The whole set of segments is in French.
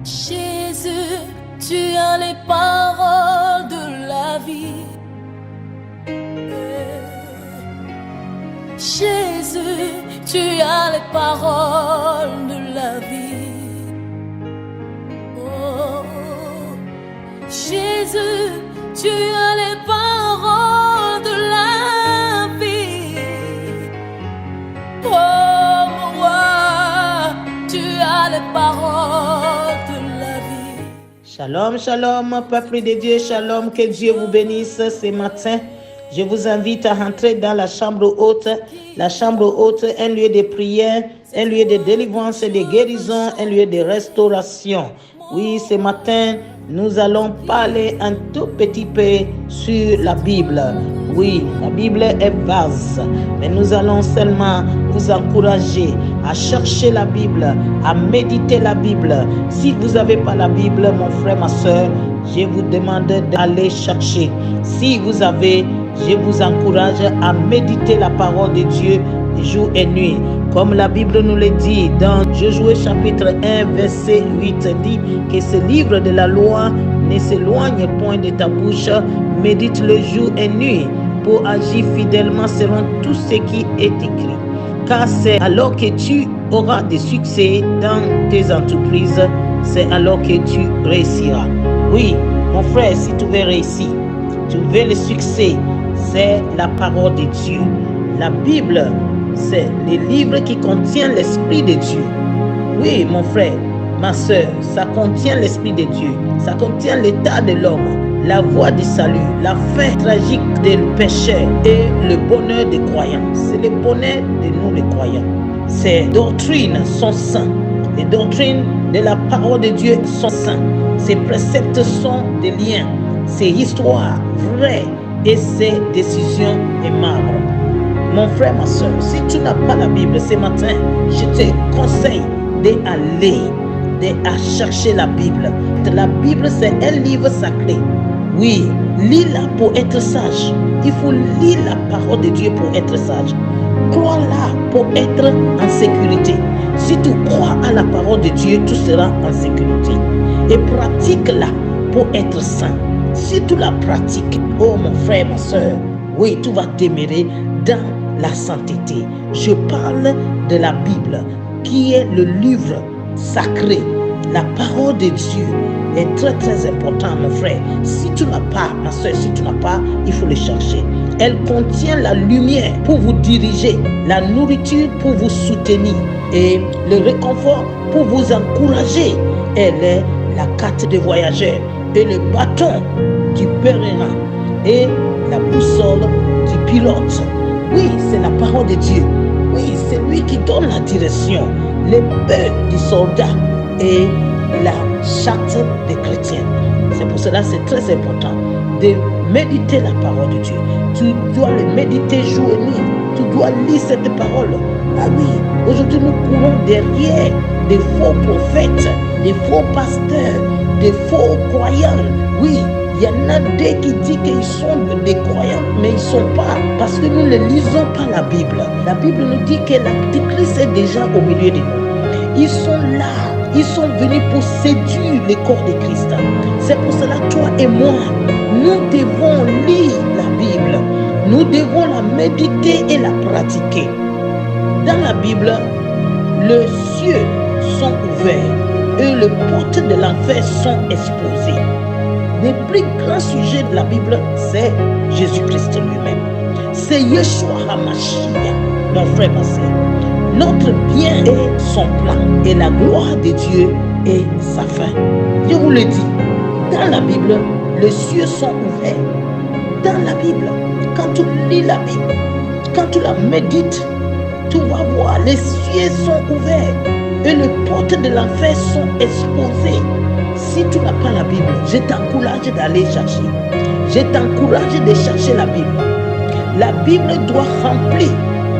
Jésus, tu as les paroles de la vie. Jésus, tu as les paroles de la vie. Oh, Jésus, tu as les paroles de la vie. Oh, mon roi, tu as les paroles de la vie. Shalom, shalom, peuple de Dieu, shalom, que Dieu vous bénisse ce matin. Je vous invite à rentrer dans la chambre haute. La chambre haute, un lieu de prière, un lieu de délivrance et de guérison, un lieu de restauration. Oui, ce matin, nous allons parler un tout petit peu sur la Bible. Oui, la Bible est vaste, mais nous allons seulement vous encourager à chercher la Bible, à méditer la Bible. Si vous n'avez pas la Bible, mon frère, ma soeur, je vous demande d'aller chercher. Si vous avez, je vous encourage à méditer la parole de Dieu jour et nuit. Comme la Bible nous le dit dans Josué chapitre 1 verset 8 dit que ce livre de la loi ne s'éloigne point de ta bouche, médite le jour et nuit pour agir fidèlement selon tout ce qui est écrit. Car c'est alors que tu auras des succès dans tes entreprises, c'est alors que tu réussiras. Oui, mon frère, si tu veux réussir, tu veux le succès, c'est la parole de Dieu. La Bible, c'est les livres qui contiennent l'Esprit de Dieu. Oui, mon frère, ma soeur, ça contient l'Esprit de Dieu. Ça contient l'état de l'homme, la voie du salut, la fin tragique des pécheurs et le bonheur des croyants. C'est le bonheur de nous les croyants. Ces doctrines sont saintes. Les doctrines de la parole de Dieu sont saintes. Ces préceptes sont des liens. Ces histoires vraies et ces décisions aimables. Mon frère, ma soeur, si tu n'as pas la Bible ce matin, je te conseille d'aller à chercher la Bible. La Bible, c'est un livre sacré. Oui, lis-la pour être sage. Il faut lire la parole de Dieu pour être sage. Crois-la pour être en sécurité. Si tu crois à la parole de Dieu, tu seras en sécurité. Et pratique-la pour être saint. Si tu la pratiques, oh mon frère, ma soeur, oui, tu vas demeurer dans la sainteté. Je parle de la Bible, qui est le livre sacré. La parole de Dieu est très très importante, mon frère. Si tu n'as pas, ma soeur, si tu n'as pas, il faut le chercher. Elle contient la lumière pour vous diriger, la nourriture pour vous soutenir et le réconfort pour vous encourager. Elle est la carte des voyageurs et le bâton du pèlerin et la boussole du pilote. Oui, c'est la parole de Dieu. Oui, c'est lui qui donne la direction. Les bœufs du soldat et la charte des chrétiens. C'est pour cela que c'est très important de méditer la parole de Dieu. Tu dois le méditer jour et nuit. Tu dois lire cette parole. Ah oui, aujourd'hui nous courons derrière des faux prophètes, des faux pasteurs, des faux croyants. Oui, il y en a des qui disent qu'ils sont des croyants, mais ils ne sont pas, parce que nous ne lisons pas la Bible. La Bible nous dit que l'Antichrist est déjà au milieu de nous. Ils sont là, ils sont venus pour séduire le corps de Christ. C'est pour cela, toi et moi, nous devons lire la Bible. Nous devons la méditer et la pratiquer. Dans la Bible, les cieux sont ouverts et les portes de l'enfer sont exposées. Le plus grand sujet de la Bible, c'est Jésus-Christ lui-même. C'est Yeshua HaMashiach, mon frère, ma soeur. Notre bien est son plan et la gloire de Dieu est sa fin. Je vous le dis, dans la Bible, les cieux sont ouverts. Dans la Bible, quand tu lis la Bible, quand tu la médites, tu vas voir, les cieux sont ouverts et les portes de l'enfer sont exposées. Si tu n'as pas la Bible, je t'encourage d'aller chercher. Je t'encourage de chercher la Bible. La Bible doit remplir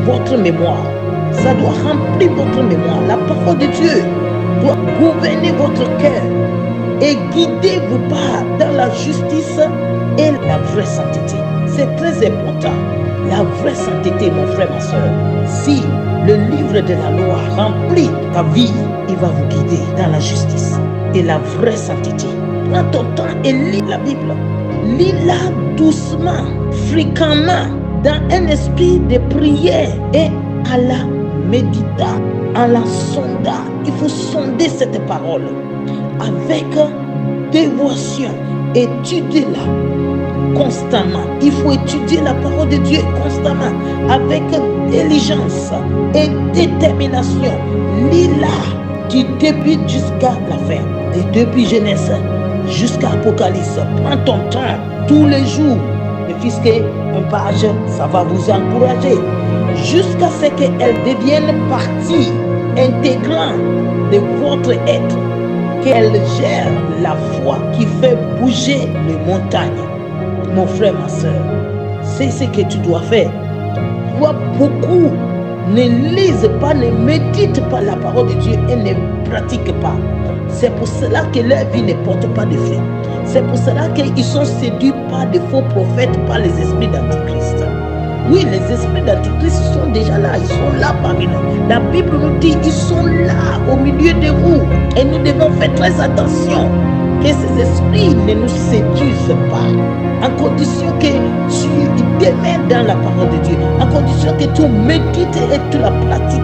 votre mémoire. Ça doit remplir votre mémoire. La parole de Dieu doit gouverner votre cœur et guider vos pas dans la justice et la vraie sainteté. C'est très important. La vraie sainteté, mon frère, ma soeur. Si le livre de la loi remplit ta vie, il va vous guider dans la justice. et la vraie sainteté. Prends ton temps et lis la Bible. Lis-la doucement, fréquemment, dans un esprit de prière et à la méditant, en la sondant. Il faut sonder cette parole avec dévotion. Étudiez-la constamment. Il faut étudier la parole de Dieu constamment avec diligence et détermination. Lis-la du début jusqu'à la fin. Et depuis Genèse jusqu'à Apocalypse. Prends ton temps tous les jours. Ne fût-ce qu'une page, ça va vous encourager. Jusqu'à ce qu'elle devienne partie intégrante de votre être. Qu'elle gère la foi qui fait bouger les montagnes. Mon frère, ma soeur, c'est ce que tu dois faire. Toi, beaucoup ne lisent pas, ne méditent pas la parole de Dieu et ne pratiquent pas. C'est pour cela que leur vie ne porte pas de fruits. C'est pour cela qu'ils sont séduits par de faux prophètes, par les esprits d'Antichrist. Oui, les esprits d'Antichrist sont déjà là, ils sont là parmi nous. La Bible nous dit qu'ils sont là au milieu de vous. Et nous devons faire très attention que ces esprits ne nous séduisent pas. En condition que tu demeures dans la parole de Dieu. En condition que tu médites et tu la pratiques.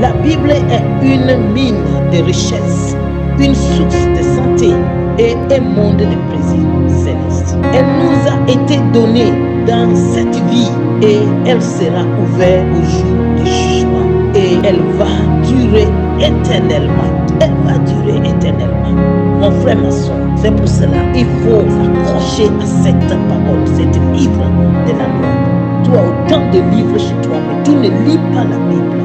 La Bible est une mine de richesse, une source de santé et un monde de plaisir céleste. Elle nous a été donnée dans cette vie et elle sera ouverte au jour du jugement. Et elle va durer éternellement. Elle va durer éternellement. Mon frère, ma soeur, c'est pour cela qu'il faut s'accrocher à cette parole, cet livre de la loi. Tu as autant de livres chez toi, mais tu ne lis pas la Bible.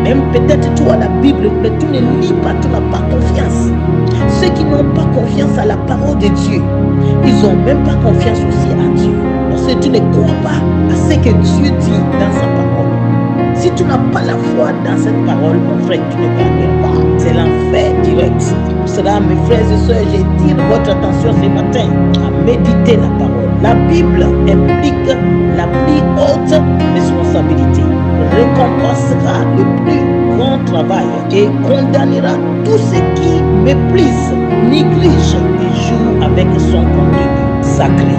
Même peut-être tu as la Bible, mais tu ne lis pas, tu n'as pas confiance. Ceux qui n'ont pas confiance à la parole de Dieu, ils n'ont même pas confiance aussi à Dieu. Parce que tu ne crois pas à ce que Dieu dit dans sa parole. Si tu n'as pas la foi dans cette parole, mon frère, tu ne gagnes pas. C'est l'enfer direct. Pour cela, mes frères et sœurs, j'attire votre attention ce matin à méditer la parole. La Bible implique la plus haute responsabilité, récompensera le plus grand travail et condamnera tous ceux qui méprisent, négligent et jouent avec son contenu sacré.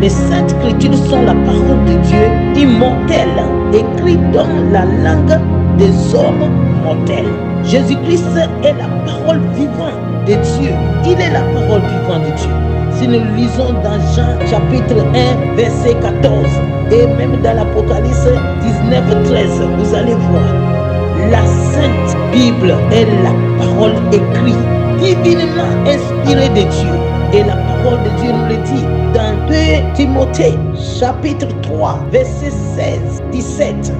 Les saintes écritures sont la parole de Dieu immortelle, écrite dans la langue des hommes mortels. Jésus-Christ est la parole vivante de Dieu. Il est la parole vivante de Dieu. Si nous lisons dans Jean chapitre 1, verset 14, et même dans l'Apocalypse 19, 13, vous allez voir, la Sainte Bible est la parole écrite, divinement inspirée de Dieu. Et la parole de Dieu nous le dit dans 2 Timothée, chapitre 3, verset 16, 17.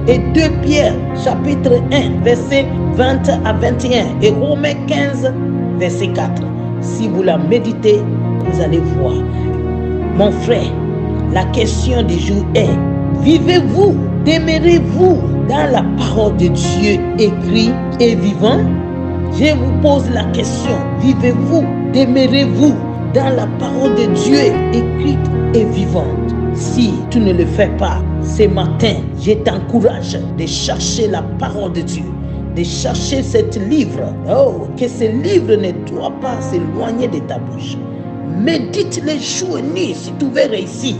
Et 2 Pierre, chapitre 1, verset 20 à 21. Et Romains 15, verset 4. Si vous la méditez, vous allez voir. Mon frère, la question du jour est, vivez-vous, demeurez-vous dans la parole de Dieu écrit et vivant? Je vous pose la question, vivez-vous, demeurez-vous dans la parole de Dieu écrite et vivante? Si tu ne le fais pas, ce matin, je t'encourage de chercher la parole de Dieu, de chercher ce livre. Oh, que ce livre ne doit pas s'éloigner de ta bouche. Médite les jours et nuits si tu veux réussir.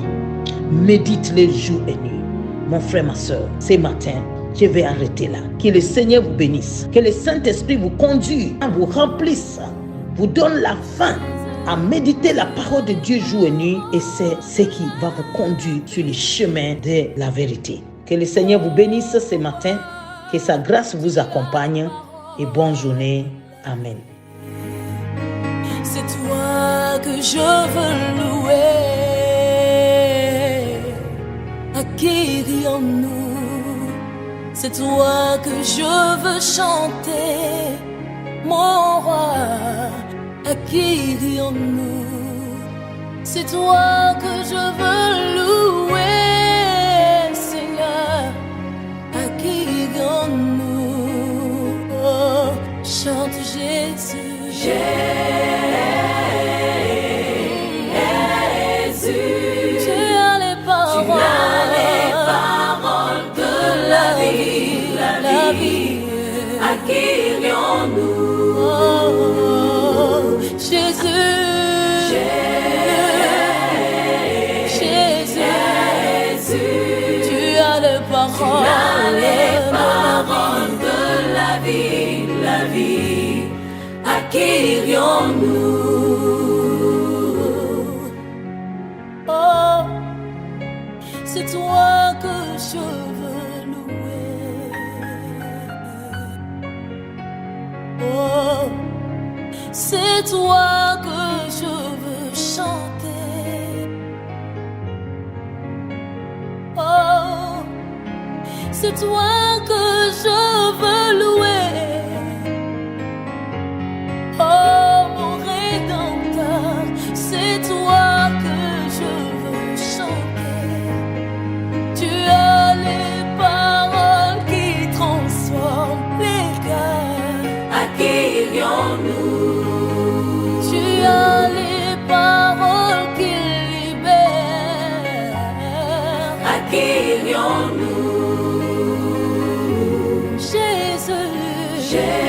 Médite les jours et nuits. Mon frère, ma soeur, ce matin, je vais arrêter là. Que le Seigneur vous bénisse. Que le Saint-Esprit vous conduise, vous remplisse, vous donne la faim à méditer la parole de Dieu jour et nuit. Et c'est ce qui va vous conduire sur le chemin de la vérité. Que le Seigneur vous bénisse ce matin. Que sa grâce vous accompagne. Et bonne journée. Amen. C'est toi que je veux louer. À qui dirions-nous? C'est toi que je veux chanter, mon roi. À qui dirions-nous? C'est toi que je veux louer, Seigneur. À qui dirions-nous? Oh, chante Jésus. Jésus, tu as les paroles de la vie, à qui irions-nous? paroles de la vie, acquérions-nous. Oh, c'est toi que je veux louer. Oh, c'est toi que je veux chanter. Oh, c'est toi que je veux louer. Oh, mon Rédempteur, c'est toi que je veux chanter. Tu as les paroles qui transforment les cœurs. Acquérions-nous. Tu as les paroles qui libèrent. Acquérions-nous. Jésus.